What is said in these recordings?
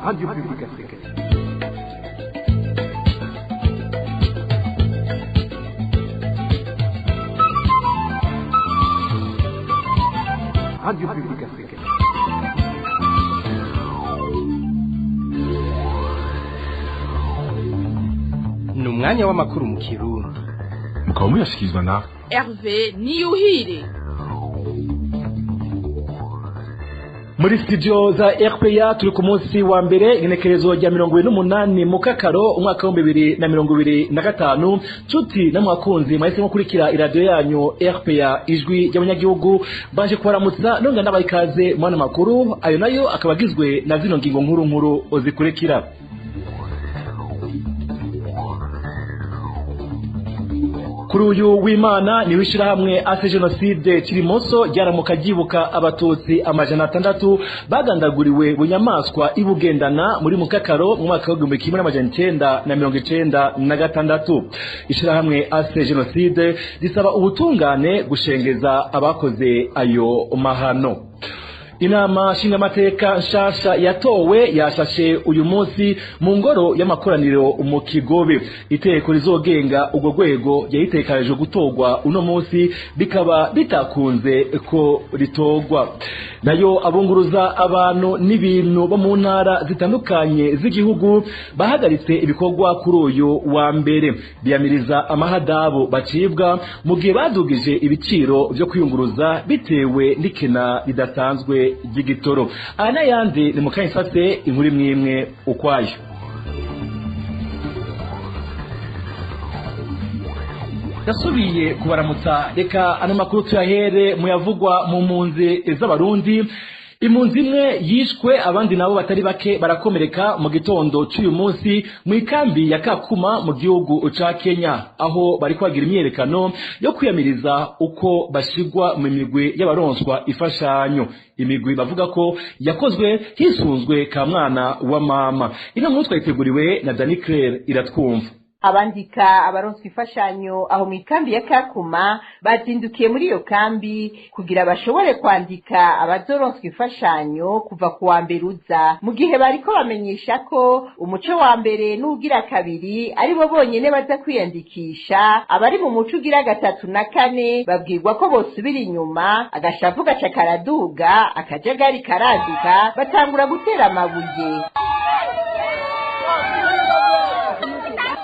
Radio Publique Africaine. Radio Publique Africaine. Ni umwanya w'amakuru mu Kirundi. Mukaba muyashyikirizwa na Hervé Niyuhire. Muri studio za RPA turi ku munsi wa mbere igenekerezo rya 28 mu Kakaro umwaka wa 2025 cuti na mwakunzi mwahise mukurikira iradio yanyu RPA ijwi ry'abanyagihugu baje kubaramutsa nonga n'abayikaze mwana makuru ayo nayo akabagizwe na zino ngingo nkuru zikurikira. Kuri uyu w'Imana ni wishira hamwe ase genocide Kirimoso ryaramuka gibuka abatutsi amajana 6 bagandaguriwe bunyamaswa ibugendana muri Mukakaro mu mwaka wa 1996. Ishira hamwe ase genocide risaba ubutungane gushengeza abakoze ayo mahano. Inama nshingamateka nshasha yatowe yashashe uyu munsi mu ngoro y'amakoraniro mu Kigobe. Iteko rizogenga ubwo rwego yayitekanije gutorwa uno munsi bikaba bitakunze ko ritogwa. Nayo abunguruza abantu n'ibintu bo mu ntara zitandukanye z'igihugu bahagaritse ibikorwa kuri uyu wa mbere. Biyamiriza amahadabo bacibwa mu gihe badugije ibiciro byo kwiyunguruza bitewe n'ikena ridasanzwe y'igitoro. Ana yandi ni mukayifate inkuru mwimwe ukwayo. Yasubiye kubaramutsa reka ano makuru tuyahere muyavugwa mu mpunzi z'abarundi. Impunzi imwe yishwe abandi nabo batari bake barakomereka mu gitondo cy'uyu munsi mu ikambi ya Kakuma mu gihugu ca Kenya, aho bari kwagira imyerekano yo kwiyamiriza uko bashigwa mu migwi y'abaronswa ifashanyo. Imigwi bavuga ko yakozwe hisunzwe ka mwana wa mama. Ino nkuru twayiteguriwe na Dani Claire iratwumva. Abandika abaronswa ifashanyo aho mu ikambi ya Kakuma bazindukiye muri iyo kambi kugira bashobore kwandika abazoronswa ifashanyo kuva ku wa mbere uza, mu gihe bariko bamenyesha ko umuco wa mbere n'ugira kabiri ari bo bonyene baza kwiyandikisha. Abari mu muco ugira 3 na 4 babwirwa ko bosubira inyuma, agashavu gaca karaduga, akajagari karadika, batangura gutera amabuye.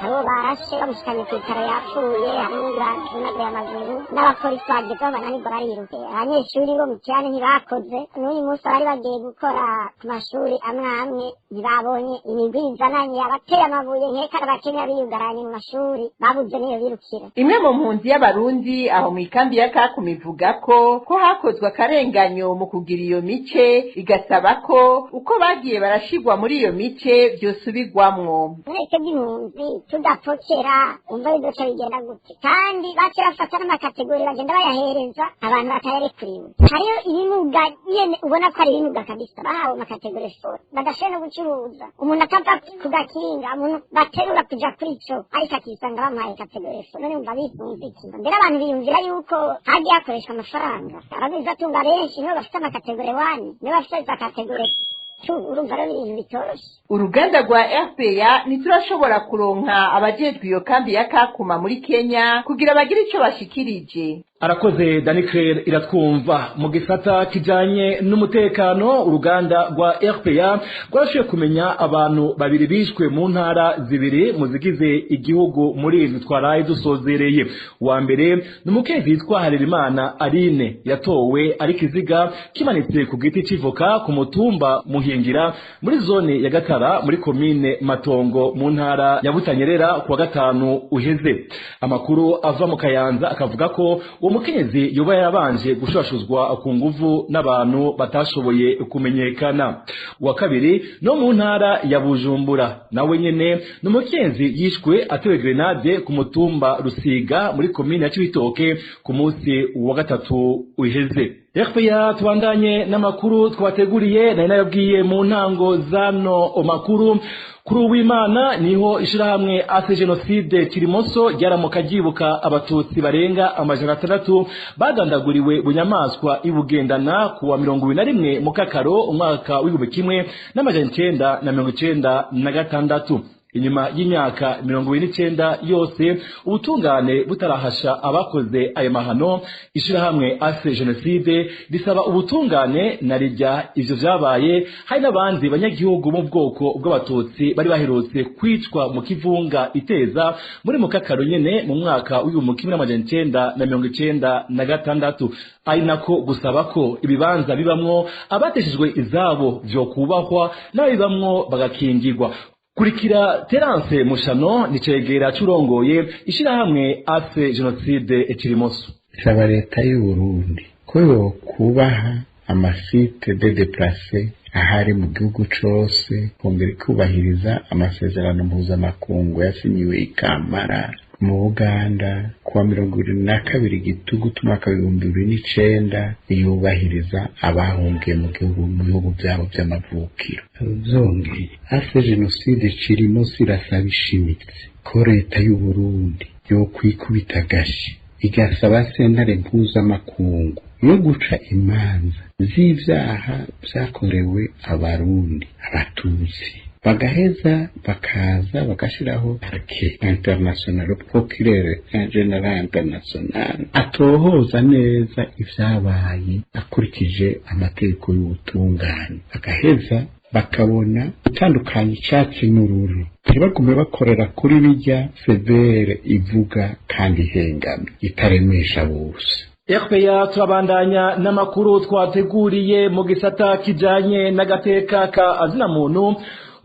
Abo barashe bamushikanye kwitara yapfuye hamwe batunagura amaguru n'abapolisi bageze bananirwa bariruke. Abanyeshuri bo mu cyane ntibakoze n'uyu munsi bari bagiye gukora ku mashuri amwe ntibabonye imigwi izananye abateye amabuye nkeka abakenya biyugaranye mu mashuri babuze niyo birukira. Imwe mu mpunzi y'abarundi aho mu ikambi ya Kakuma ivuga ko hakozwe akarenganyo mu kugira iyo mice, igasaba ko uko bagiye barashigwa muri iyo mice byosubirwamwo. Mwese by'impunzi tudapokera umva bidoca bigenda gute, kandi bakirafata n'amakategori bagenda bayahereza abantu batayarekuriwe. Hariyo ibimuga nyene ubona ko ari ibimuga kabisa bahawe amakategori sport badashobora no gucuruza, umuntu akava ku gakinga, umuntu baterura kuja kuri ico ariko akisanga bamuhaye kategori sport. None umva bifunze iki? Mbere abantu biyumvira yuko hagiye hakoreshwa amafaranga, ababiza tunga benshi nibo bafite amakategori 1 nibo bafite za kategori. Uruganda rwa RPA niturashobora kuronka abajejwe iyo kambi ya Kakuma muri Kenya kugira bagire ico bashikirije. Arakoze Dani Claire iratwumva. Mu gisata kijanye n'umutekano uruganda rwa RPA rwashoboye kumenya abantu babiri bishwe mu ntara zibiri muzigize igihugu muri izi twaraye dusozereye. Wa mbere n'umukezi yitwa Harerimana Aline yatowe ari kiziga kimanitse ku giti civoka ku mutumba Muhingira muri zone ya Gatara muri komine Matongo mu ntara ya Butanyerera kuwa gatanu uheze. Amakuru ava mu Kayanza akavuga ko uwo mukenyezi yoba yarabanje gushashuzwa ku nguvu n'abantu batashoboye kumenyekana. Wa kabiri no mu ntara ya Bujumbura nawe nyene n'umukenyezi yishwe atewe grenade ku mutumba Rusiga muri komine ya Cibitoke ku munsi wa gatatu uheze. RPA tubandanye n'amakuru twateguriye nari nayabwiye mu ntango zano makuru kuri uwimana niho ishirahamwe ase genocide Kirimoso ryaramuka ryibuka abatutsi barenga 600 badandaguriwe bunyamaswa ibugendana kuwa 21 mu Kakaro umwaka w'1996 inyuma y'imyaka 29 yose ubutungane butarahasha abakoze ayo mahano ishirahamwe ase genocide risaba ubutungane narijya ivyo vyabaye hari n'abandi banyagihugu mu bwoko bw'abatutsi bari baherutse kwicwa mu kivunga iteza muri mu Kakaro nyene mu mwaka w'1996 ari nako gusaba ko ibibanza bibamwo abateshejwe izabo vyo kubahwa n'abibamwo bagakingirwa. Kurikira Terence Mushano ni cegera curongoye ishirahamwe ase genocide Kirimoso. Saba leta y'u Burundi ko yo kubaha amasite de déplacer ahari mu gihugu cose kongera kubahiriza amasezerano mpuzamakungu yasinyiwe i Kampala mu Buganda kuwa 22 Gitugutu umwaka wa 2009 yubahiriza abahungiye mu bihugu byabo by'amavukiro. Zongeye ase genocide Kirimoso irasaba ishimitse ko leta y'u Burundi yo kwikubita gashi igasaba sentare mpuzamakungu yo guca imanza z'ivyaha vyakorewe abarundi abatutsi bagaheza bakaza bagashiraho parquet international procureur general international atohoza neza ivyabaye akurikije amategeko y'ubutungane bagaheza bakabona gutandukanya icyatsi n'ururu ntibagume bakorera kuri bijya severe ivuga kandi hengamye itaremesha bose. RPA turabandanya n'amakuru twateguriye mu gisata kijanye n'agateka ka azina muntu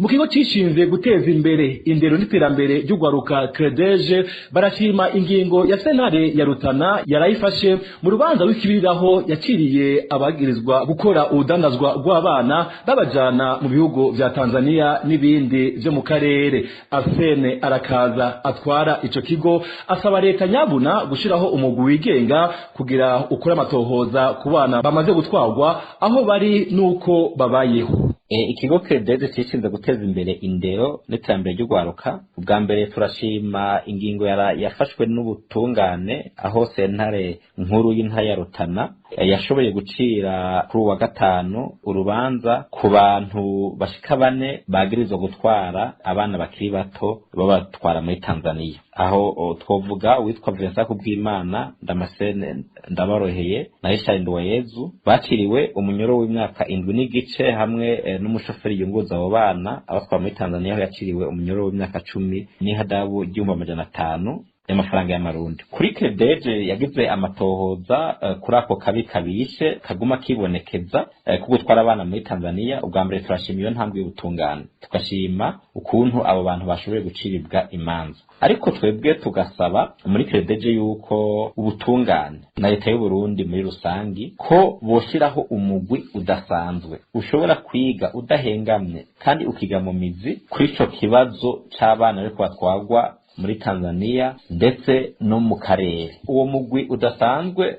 mu kigo cishinzwe guteza imbere indero n'iterambere ry'ugwaruka CREDEJ barashima ingingo ya sentare ya Rutana yarayifashe mu rubanza w'ikibiriraho yaciriye abagirizwa gukora udandazwa rw'abana babajana mu bihugu vya Tanzania n'ibindi vyo mu karere. Arsene Arakaza atwara ico kigo asaba leta nyabuna gushiraho umugwi wigenga kugira ukora amatohoza ku bana bamaze gutwarwa aho bari nuko babayeho. Ikigo CREDEJ cishinzwe guteza imbere indero n'iterambere ry'ugwaruka ubwa mbere turashima ingingo yafashwe n'ubutungane aho sentare nkuru y'intara ya Rutana yashoboye gucira kuri wa gatanu urubanza ku bantu bashika 4 bagirizwa gutwara abana bakiri bato babatwara muri Tanzania. Aho twovuga witwa Vincent Kubwimana, Damascene Ndabaroheye na Richard Nduwayezu baciriwe umunyoro w'imyaka 7 n'igice hamwe n'umushoferi yunguza abo bana abatwara muri Tanzania aho yaciriwe umunyoro w'imyaka 10 n'ihadabu $500 y'amafaranga y'amarundi. Kuri CREDEJ yagize amatohoza kuri ako kabi kabishe kaguma kibonekeza ku gutwara abana muri Tanzania. Ubwa mbere turashima iyo ntambwe y'ubutungane tukashima ukuntu abo bantu bashoboye guciribwa imanza, ariko twebwe tugasaba muri CREDEJ yuko ubutungane na leta y'u Burundi muri rusangi ko boshiraho umugwi udasanzwe ushobora kwiga udahengamye kandi ukiga mu mizi kuri ico kibazo c'abana ariko batwagwa muri Tanzania ndetse no mu karere. Uwo mugwi udasanzwe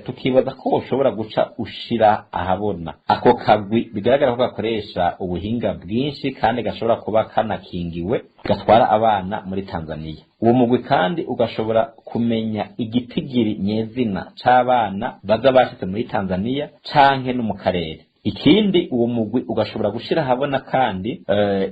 tukibaza ko ushobora guca ushira ahabona ako kagwi bigaragara ko gakoresha ubuhinga bwinshi kandi gashobora kuba kanakingiwe gatwara abana muri Tanzania. Uwo mugwi kandi ugashobora kumenya igitigiri nyezina c'abana baza bashitse muri Tanzania canke no mu karere. Ikindi uwo mugwi ugashobora gushira habona kandi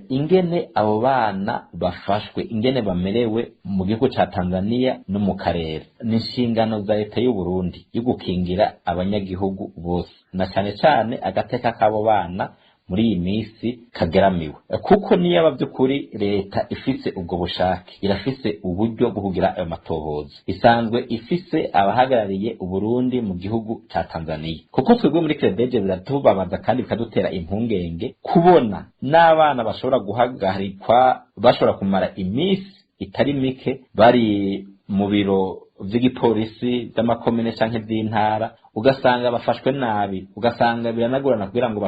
ingene abo bana bafashwe, ingene bamerewe mu gihugu ca Tanzania no mu karere. Ni inshingano za leta y'u Burundi yo gukingira abanyagihugu bose na cyane cyane agateka k'abo bana muri iyi minsi kageramiwe, kuko niyo abavyukuri leta ifise ubwo bushake irafise uburyo bwo kugira ayo matohoza, isanzwe ifise abahagarariye Uburundi mu gihugu ca Tanzania. Kuko twebwe muri CREDEJ biratubabaza kandi bikadutera impungenge kubona n'abana bashobora guhagarikwa bashobora kumara iminsi itari mike bari mu biro vy'igipolisi by'amakomine canke by'intara, ugasanga bafashwe nabi, ugasanga biranagorana kugira ngo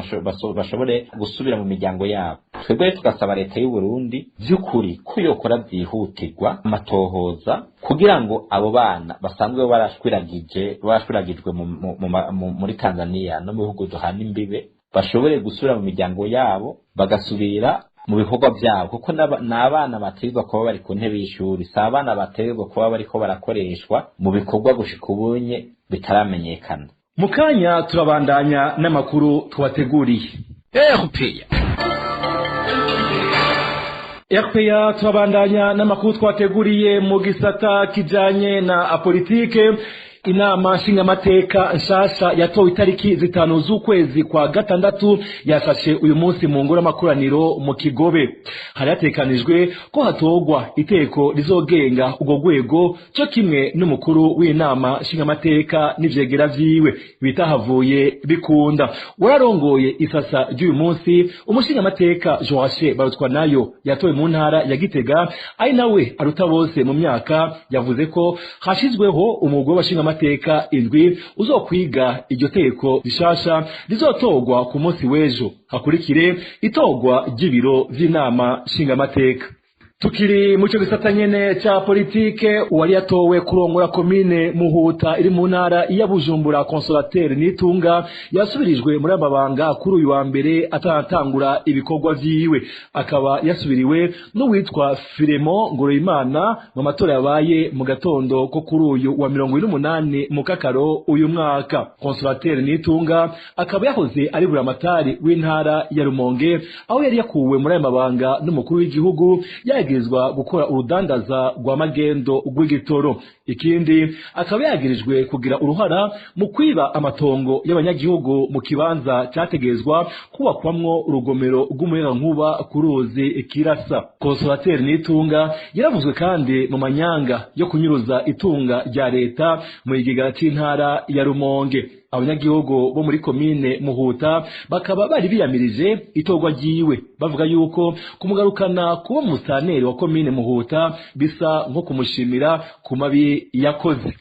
bashobore gusubira mu miryango yabo. twebwe tugasaba leta y'u Burundi by'ukuri ko yokora byihutirwa amatohoza kugira ngo abo bana basanzwe barashwiragijwe muri Tanzania no mu bihugu duhana imbibe bashobore gusubira mu miryango yabo bagasubira mu bikorwa byabo kuko n'abana bategwa kuba bari ku ntebe y'ishuri si abana bategwa kuba bariko barakoreshwa mu bikorwa gushika ubunye bitaramenyekana. Mu kanya turabandanya n'amakuru twateguriye. RPA turabandanya n'amakuru twateguriye mu gisata kijanye na politike. Inama nshingamateka nshasha yatowe itariki 5 z'ukwezi kwa gatandatu yafashe uyu munsi mu ngoro makuraniro mu Kigobe. Hari hatekanijwe ko hatogwa iteko rizogenga ubwo rwego cyo kimwe n'umukuru w'inama nshingamateka n'ivyegera vyiwe bitahavuye bikunda. Wararongoye isasa ry'uyu munsi umushingamateka Joachim Barutwanayo yatowe mu ntara ya Gitega ari nawe aruta bose mu myaka yavuze ko hashizweho umugwi w'abashingamateka indwi uzokwiga iryo teko rishasha rizotogwa ku munsi w'ejo hakurikire itogwa ry'ibiro vy'inama nshingamateka. Tukiri muco gisata nyene cha politike uwari yatowe kurongora komine Muhuta iri mu ntara ya Bujumbura Consolateur Nitunga yasubirijwe muri amabanga kuri uyu wa mbere atatangura ibikorwa vyiwe akaba yasubiriwe n'uwitwa Firemo Ngoroyimana mu matora yabaye mu gatondo ko kuri uyu wa 28 mu Kakaro uyu mwaka. Consolateur Nitunga akaba yahoze ari buramatari w'intara ya Rumonge aho yari yakuwe muri amabanga n'umukuru w'igihugu yagirizwa gukora urudandaza rwa magendo rw'igitoro. Ikindi akaba yagirijwe kugira uruhara mu kwiba amatongo y'abanyagihugu mu kibanza cyategezwa kubakwamwo urugomero rw'umuyagankuba ku ruzi Kirasa. Consolateur Nitunga yaravuzwe kandi mu manyanga yo kunyuruza itunga rya leta mu igigara c'intara ya Rumonge. Abanyagihugu bo muri komine Muhuta bakaba bari biyamirije itorwa ryiwe bavuga yuko kumugarukana kuba musaneri wa komine Muhuta bisa nko kumushimira ku mabi yakoze.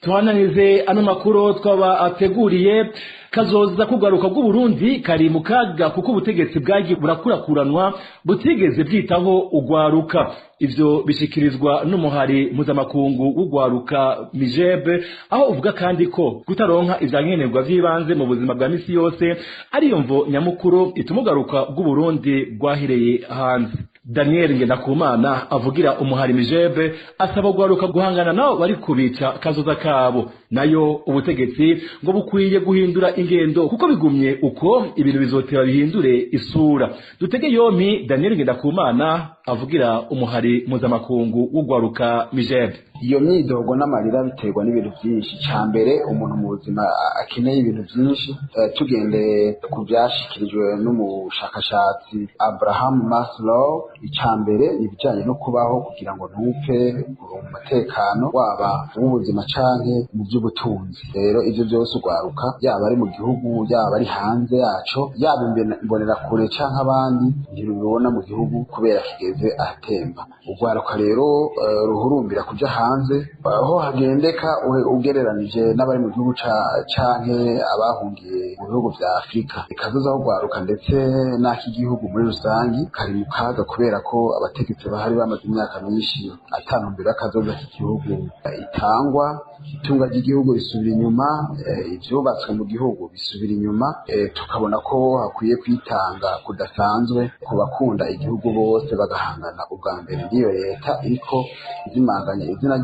Tuhananize ano makuru twaba ateguriye. Kazoza kugaruka bw'u Burundi kari mu kaga kuko ubutegetsi bwagiye burakurakuranwa butigeze bwitaho ugwaruka. Ivyo bishikirizwa n'umuhari mpuzamakungu w'ugwaruka MIJEB aho uvuga kandi ko kutaronka ivyankenerwa vy'ibanze mu buzima bwa misi yose ariyo mvo nyamukuru itumugaruka bw'u Burundi rwahireye hanze. Daniel Ngendakumana avugira umuhari MIJEB asaba ugwaruka guhangana nabo bari kubica kazoza kabo, nayo ubutegetsi ngo bukwiye guhindura ingendo kuko bigumye uko ibintu bizotera bihindure isura. Dutege yompi Daniel Ngendakumana avugira umuhari mpuzamakungu w'ugwaruka MIJEB. Iyo myidogo n'amarira biterwa n'ibintu byinshi. Cyambere umuntu mu buzima akeneye ibintu byinshi, tugende ku byashikirijwe n'umushakashatsi Abraham Maslow. Icyambere ibijyanye no kubaho kugira ngo ntupfe mu mutekano waba w'ubuzima canke mu by'ubutunzi. Rero ivyo byose ugwaruka yaba ari mu gihugu yaba ari hanze yaco yaba imbonera kure canke abandi ntibibona mu gihugu kubera kigeze atemba. Ugwaruka rero ruhurumbira kuja hanze aho hagendeka ugereranije n'abari mu gihugu canke abahungiye mu bihugu vya Afrika. Ikazoza aho ugwaruka ndetse n'akigihugu muri rusangi kari mu kaga kubera ko abategetsi bahari bamaze imyaka myinshi atantumbira akazoza k'igihugu itangwa. Itunga ry'igihugu risubira inyuma, ivyubatswe mu gihugu bisubira inyuma. Tukabona ko hakwiye kwitanga kudasanzwe ku bakunda igihugu bose bagahangana ubwa mbere n'iyo leta iriko izimanganya izina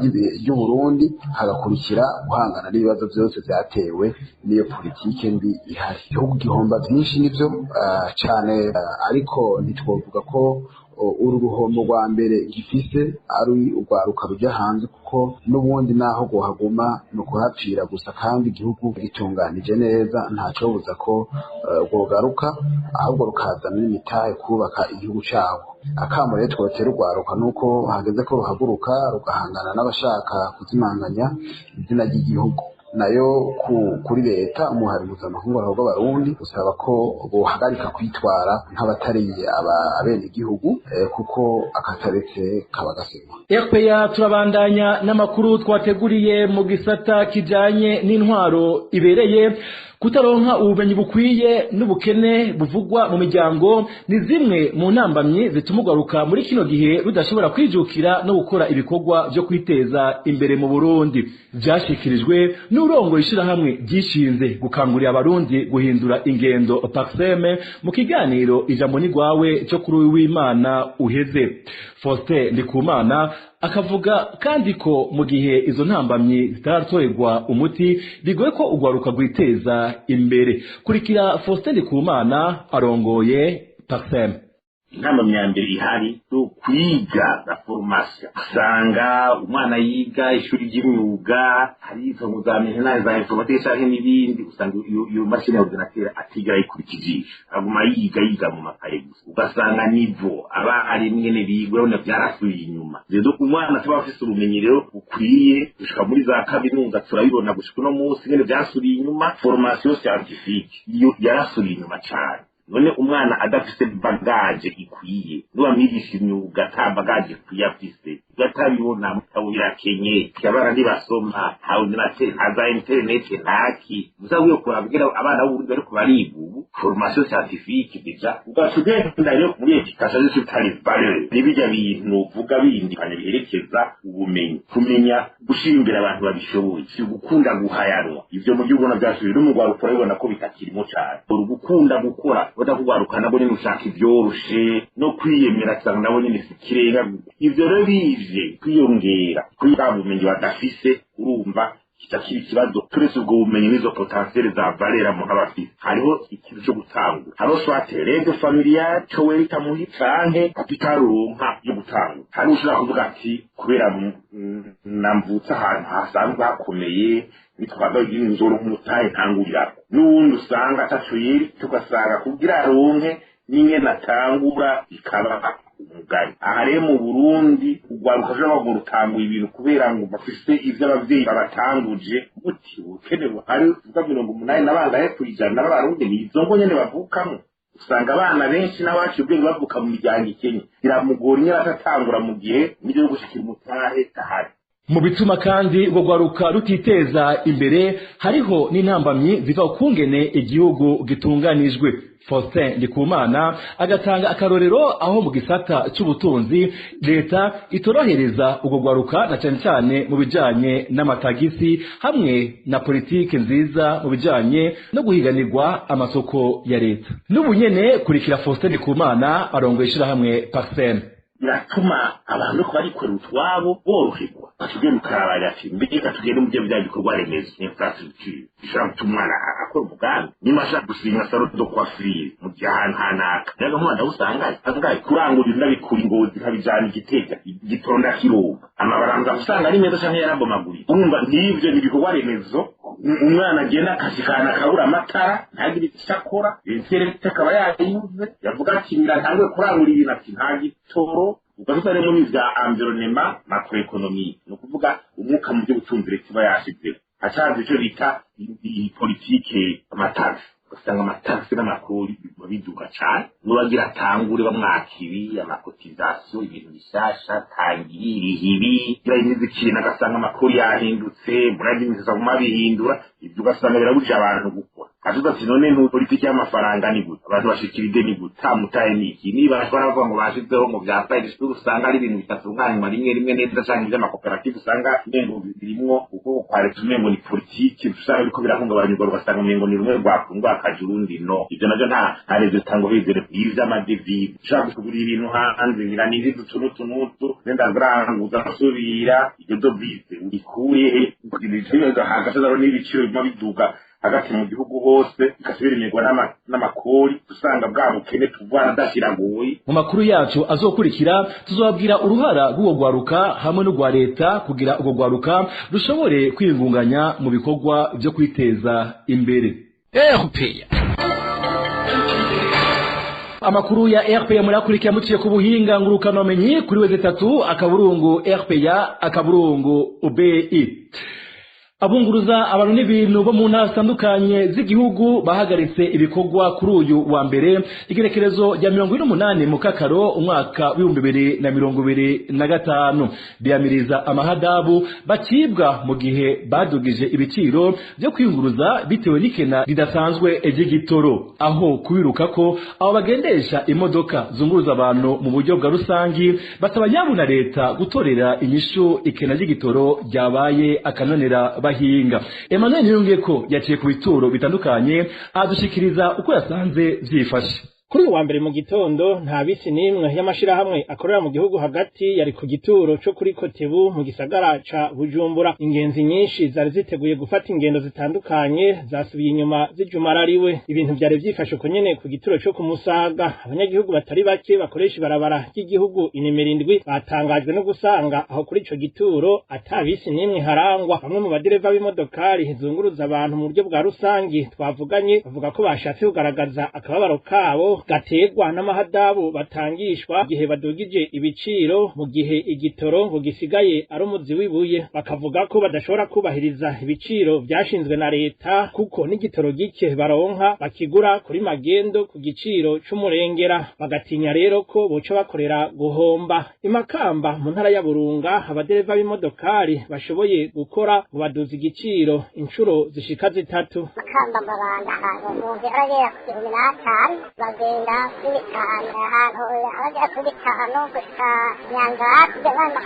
ry'u Burundi, hagakurikira guhangana n'ibibazo byose vyatewe n'iyo politike mbi ihari. Igihugu gihomba byinshi nivyo cane, ariko ntitwovuga ko uru ruhombo rwa mbere gifise ari ugwaruka rujya hanze kuko n'ubundi naho guhaguma no kuhapfira gusa, kandi igihugu gitunganije neza ntaco buza ko rwogaruka ahubwo rukazana n'imitahe kubaka igihugu cabo. Akamo rero twotera ugwaruka nuko hageze ko ruhaguruka rugahangana n'abashaka kuzimanganya izina ry'igihugu. nayo kuri leta umuhari mpuzamakungu w'abarundi usaba ko bohagarika kwitwara nk'abatari abenegihugu kuko akataretse kaba gasemwa. RPA turabandanya n'amakuru twateguriye mu gisata kijanye n'intwaro ibereye. Kutaronka ubumenyi bukwiye n'ubukene buvugwa mu miryango ni zimwe mu ntambamyi zituma ugaruka muri kino gihe rudashobora kwijukira no gukora ibikorwa byo kwiteza imbere mu Burundi. Byashikirijwe n'urongo ishirahamwe ryishinze gukangurira abarundi guhindura ingendo Paxeme mu kiganiro ijambo ni gwawe cyo kuri w'Imana uheze. Faustin Ndikumana akavuga kandi ko mu gihe izo ntambamyi zitaratorerwa umuti bigoye ko ugwaruka gwiteza imbere. Kurikira Faustin Ndikumana arongoye Paxeme. Intambamyi ya mbere ihari no kwiga na formation. Usanga umwana yiga ishuri ry'imyuga hari izo muzamenye nazo za informatique cyangwa n'ibindi, usanga iyo mashine ordinateur atigira ikurikije aguma yiga mu makaye gusa, ugasanga nivo aba ari mwene bigwe no byarasubiye inyuma. Rero umwana tuba afite ubumenyi rero ukwiye gushika muri za kaminuza turabibona gushika no munsi ngene byasubiye inyuma. Formation scientifique iyo yarasubiye inyuma cyane. None umwana adafise bagage ikwiye n'uwamwigisha imyuga ata bagage ikwiye afise gatabibona mutawira kenye cyabara ndibasoma ordinateur haza internet ntaki muzawiye kurabwira abana b'uburundi bari kubariga ubu formation scientifique deja ugasugenda rero muri education zitari valeur nibijya bintu uvuga bindi kandi biherekeza ubumenyi kumenya gushimbira abantu babishoboye si gukunda guhayanwa ivyo mu gihugu na byasubira mu Rwanda urabona ko bitakirimo cyane gukunda gukora badakugaruka nabo ni ushaka ibyoroshe no kwiyemera cyane nabo nyine sikirenga ivyo rero bije kwiyongera kwiga ubumenyi badafise urumva kitakiri kibazo turese ubwo bumenyi nizo potentiel za valera mu abafise. Hariho ikintu cyo gutangura hariho swate rede familiar cyo werita muri canke kapitaronka yo gutangura. Hari ushobora kuvuga ati kubera namvutse ahantu hasanzwe hakomeye bitwaga inzoro nk'umutahe ntangurira n'ubundi usanga atacuyeri tugasanga kugira aronke ninge natangura ikaba umugari. Aha rero mu Burundi ugwaruka jo bagura utanguye ibintu kubera ngo bafise ivyo abavyeyi babatanguje uti ukenewe hari uvuga 80 n'abangahe kwijana n'abarundi nizo ngo nyene bavukamo. Usanga abana benshi n'abacu ubwenge bavuka mu miryango ikenye biramugora nyine atatangura mu gihe n'ibyo gushikira umutahe tahari. Mu bituma kandi ubwo gwaruka rutiteza imbere hariho n'intambamyi ziva kungene igihugu gitunganijwe. Faustin Ndikumana agatanga akarorero aho mu gisata cy'ubutunzi leta itorohereza ubwo gwaruka na cyane mu bijanye n'amatagisi hamwe na politike nziza mu bijanye no guhiganirwa amasoko ya leta. N'ubunyene kurikira Faustin Ndikumana arongoye ishirahamwe Paxeme. Biratuma abantu ko barikorera utwabo boroherwa batugenda ukarabara ati mbega tugende mu byo bikorwa remezo infrastructure bishobora gutuma umwana akora umugambi niba ashaka gusinya salo do coiffure mu gihe ahantu hanaka rero nk'umwana usanga avuga kurangurira n'abikura ingozi nkabijana igitega gitonda kiroba amabaranza usanga ari meza cyane yarabomaguri urumva n'ibyo bikorwa remezo umwana agenda akashikana akabura amatara ntagire icyo akora ikirere akaba yayuze yavuga ati ndantangiye kurangura ibintu ati nta gitoro ugasutare muri vya environnement macroeconomie no kuvuga umwuka mu byo butunzire kiba yashize acaje ico bita politike amatax usanga amatax n'amakori biduka cyane nubagira tangure bamwakiri amakotization ibintu bishasha tangiri hibi birayimize ikintu agasanga amakori yahindutse muragimiza mu mabihindura ibyo ugasanga birabuje abantu gukora avuga ati none ntu politiki y'amafaranga ni gute abantu bashikira ideni gute tamutaye niki niba ashobora kuvuga ngo bashizeho mu bya private usanga ari ibintu bitatunganywa rimwe neza cyane by'amakoperative usanga nengo birimwo uko kware tumengo ni politiki usanga biriko birahungabanyirwa ugasanga umengo ni rumwe rwakundwa akajurundi no ibyo navyo nta rezo tango bizere ivy'amadevize ushaka kugura ibintu hanze ngira nizi tunutu nenda zranguza asubira ibyo dovize ubikuye ibyo hagasaza n'ibiciro biduga hagati mu gihugu hose ikasubira imigwa n'amakori usanga bwa bukene tuvana dashiragoye. Mu makuru yacu azokurikira tuzobabwira uruhara rw'uwo gwaruka hamwe n'ugwa leta kugira ubwo gwaruka rushobore kwiyungunganya mu bikorwa byo kwiteza imbere. RPA Amakuru ya RPA murakurikira muciye ku buhinga ngurukano menyi kuri weze 3 akaburungu RPA akaburungu OBI. abunguruza abantu n'ibintu bo mu ntara zitandukanye z'igihugu bahagaritse ibikorwa kuri uyu wa mbere igerekerezo rya 28 mu kakaro umwaka w'2025 biyamiriza amahadabu bacibwa mu gihe badugije ibiciro byo kwiyunguruza bitewe n'ikena ridasanzwe ry'igitoro aho kubiruka ko abo bagendesha imodoka zunguruza abantu mu buryo bwa rusangi basaba nyabuna leta gutorera inyishu ikena ry'igitoro ryabaye akanonera bahinga. Emmanuel Niyungeko yaciye ku bituro bitandukanye adushikiriza uko yasanze vyifashe. Kuri uwa mbere mu gitondo nta bisi nimwe y'amashirahamwe akorera mu gihugu hagati yari ku gituro cyo kuri Kotebu mu gisagara ca Bujumbura. Ingenzi nyinshi zari ziteguye gufata ingendo zitandukanye zasubiye inyuma zijumarariwe. Ibintu byari vyifashe ko nyene ku gituro cyo kumusaga. Abanyagihugu batari bake bakoresha ibarabara ry'igihugu inimero 7 batangajwe no gusanga aho kuri ico gituro ata bisi nimwe harangwa. Bamwe mu badereva b'imodokari zunguruza abantu mu buryo bwa rusangi twavuganye bavuga ko bashatse kugaragaza akababaro kabo gategwa n'amahadabu batangishwa gihe badugije ibiciro mu gihe igitoro ngo gisigaye ari umuzi wibuye. Bakavuga ko badashobora kubahiriza ibiciro byashinzwe na leta kuko n'igitoro gike baronka bakigura kuri magendo ku giciro c'umurengera. Bagatinya rero ko boca bakorera guhomba. Imakamba mu ntara ya Burunga abadereva b'imodokari bashoboye gukora ngo baduza igiciro inshuro zishika 3. Makamba mbabanda ahantu mu nzira ya 15 bagenda kuri bitanu ahantu abagera kuri bitanu gusa nyanga kugabana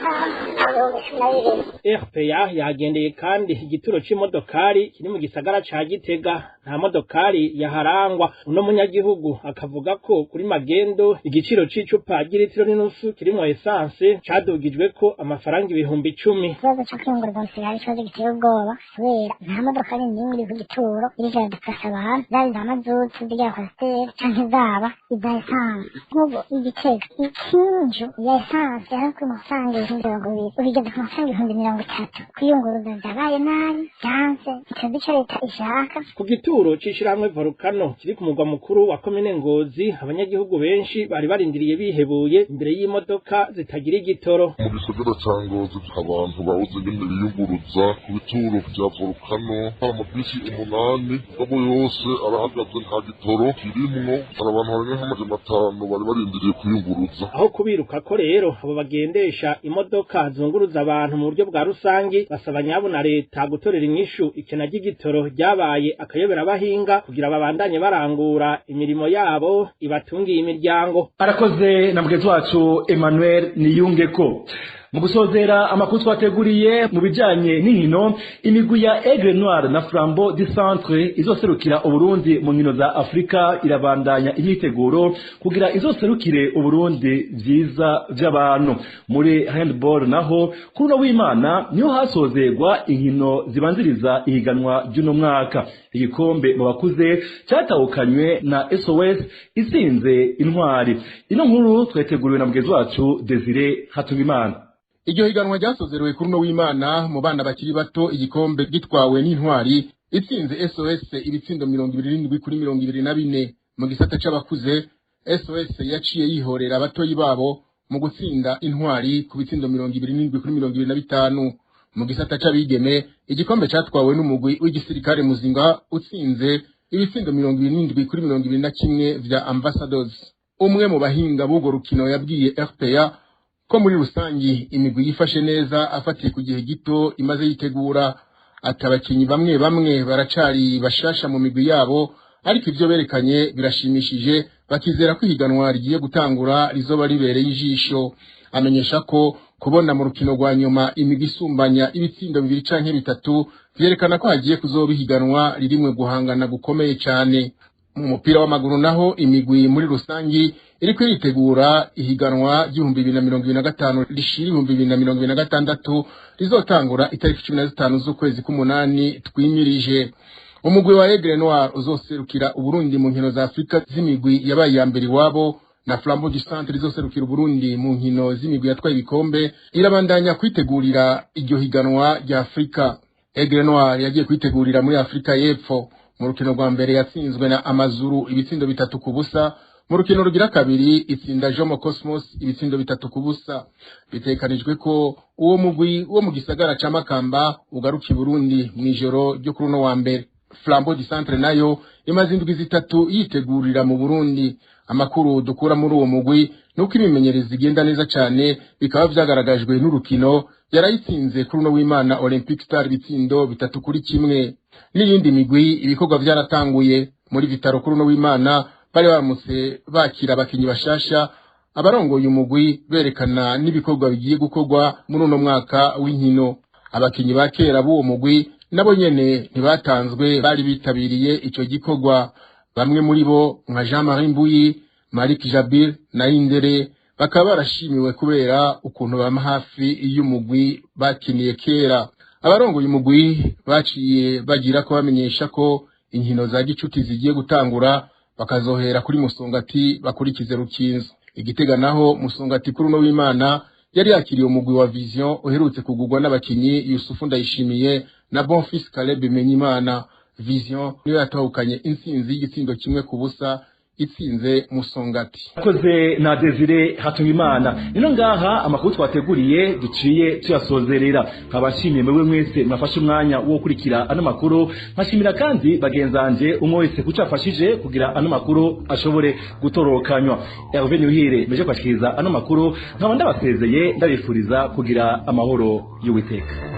RPA yagendeye kandi igituro c'imodokari kiri mu gisagara ca Gitega nta modokari yaharangwa. Uno munyagihugu akavuga ko kuri magendo igiciro c'icupa ry'ilitiro n'inusu kirimo essence cadugijwe ko amafaranga 10,000. Ikibazo cyo kwiyunguruza musigara ikibazo giteye ubwoba kubera nta modokari n'imwe iri ku gituro iriko iradufasha abantu zaba za mazutu zirya kwasiteri canke zaba iza essence. Nk'ubu Igitega ikinju ya essence yari ku mafaranga 200 urigeze ku mafaranga 30. Kwiyunguruza vyabaye nabi vyanse ikibazo ico leta ishaka. Ku gituro c'ishirahamwe Volcano kiri ku mugwa mukuru wa komine Ngozi abanyagihugu benshi bari barindiriye bihebuye imbere y'imodoka zitagira igitoro. Mu gisagara ca Ngozi abantu bawuze nyene biyunguruza ku bituro vya Volcano amabisi 8 abo yose arahagaze nta gitoro kirimwo abantu barenga 500 bari barindiriye kuyunguruza. Aho kubiruka ko rero abo bagendesha imodoka zunguruza abantu mu buryo bwa rusangi basaba nyabuna leta gutorera inyishu ikena ry'igitoro ryabaye akayobera bahinga kugira babandanye barangura imirimo yabo ibatungiye imiryango. Arakoze na mugenzi wacu Emmanuel Niyungeko. Mu gusozera amakuru twateguriye mu bijanye n'inkino imigwi ya Aigle Noir na Flambeau du Centre izoserukira Uburundi mu nkino za Afrika irabandanya imyiteguro kugira izoserukire Uburundi vyiza vy'abantu. Muri handball naho kuri w'Imana niho hasozerwa inkino zibanziriza ihiganwa ry'uno mwaka. Igikombe mu bakuze cyatahukanywe na SOS isinze intwari. Ino nkuru twateguriwe na mugenzi wacu Desire Hatubimana. Iryo higanwa ryasozerewe kuri no w'Imana mu bana bakiri bato igikombe gitwawe n'intwari itsinze SOS ibitsindo 27-24 mu gisata c'abakuze. SOS yaciye yihorera abatoyi babo mu gutsinda intwari ku bitsindo 27-25. Mu gisata c'abigeme igikombe catwawe n'umugwi w'igisirikare Muzinga utsinze ibitsindo 27-21 vya Ambassadors. Umwe mu bahinga b'ugo rukino yabwiye RPA ko muri rusangi imigwi yifashe neza afatiye ku gihe gito imaze yitegura. Atabakinyi bamwe baracari bashasha mu migwi yabo ariko ivyo berekanye birashimishije bakizera ko ihiganwa rigiye gutangura rizoba ribereye ijisho. Amenyesha ko kubona mu rukino rwa nyuma imigwi isumbanya ibitsindo 2 canke 3 vyerekana ko hagiye kuzoba ihiganwa ririmwe guhangana gukomeye cane. Mu mupira w'amaguru naho imigwi muri rusangi iriko iritegura ihiganwa ry' 2025 rishiri 2026 rizotangura itariki 15 z'ukwezi k'umunani twimirije. Umugwi wa Aigle Noir uzoserukira Uburundi mu nkino za Afrika z'imigwi yabaye ya mbere wabo na Flambeau du Centre rizoserukira Uburundi mu nkino z'imigwi yatwaye ibikombe irabandanya kwitegurira iryo higanwa rya Afrika. Aigle Noir yagiye kwitegurira muri Afrika y'Epfo. Mu rukino rwa mbere yatsinzwe na Amazuru ibitsindo 3-0 mu rukino rugira kabiri itsinda Jomo Cosmos ibitsindo 3-0 bitekanijwe ko uwo mugwi wo mu gisagara ca Makamba ugaruka i Burundi mwijoro ryo kuri no wa mbere. Flambeau du Centre nayo imaze indwi zitatu yitegurira mu Burundi. Amakuru dukura muri uwo mugwi nuko imimenyereza igenda neza cyane bikaba vyagaragajwe n'urukino yarayitsinze kuri no w'Imana Olympic Star bitsindo 3-1. N'iyindi migwi ibikorwa vyaratanguye muri Vitaro kuri no w'Imana bari baramutse bakira abakinyi bashasha abarongoye umugwi berekana n'ibikorwa bigiye gukorwa muri uno mwaka w'inkino. Abakinyi bakera b'uwo mugwi nabo nyene ntibatanzwe bari bitabiriye ico gikorwa. Bamwe muri bo nka Jean-Marie Mbuyi, Malik Jabir na Indere bakaba barashimiwe kubera ukuntu bama hafi y'umugwi bakiniye kera. Abarongoye umugwi baciye bagira ko bamenyesha ko inkino za gicuti zigiye gutangura bakazohera kuri Musongati bakurikize Rukinzo. Igitega naho Musongati kuri no w'Imana yari yakiriye umugwi wa Vision uherutse kugurwa n'abakinyi Yusufu Ndayishimiye na Bonfils Caleb Menyimana. Vision niyo yatahukanye intsinzi y'igitsindo 1-0 itsinze Musongati. Akoze na Desire Hatungimana. Nino ngaha amakuru twateguriye duciye tuyasozerera. Nkabashimiye mwe mwese mwafashe umwanya wo kurikira ano makuru. Nkashimira kandi bagenzanje umwe wese kucafashije kugira ano makuru ashobore gutorokanywa. Hervé Nyuhire meje kwashikiriza ano makuru nkaba ndabasezeye ndabifuriza kugira amahoro y'Uwiteka.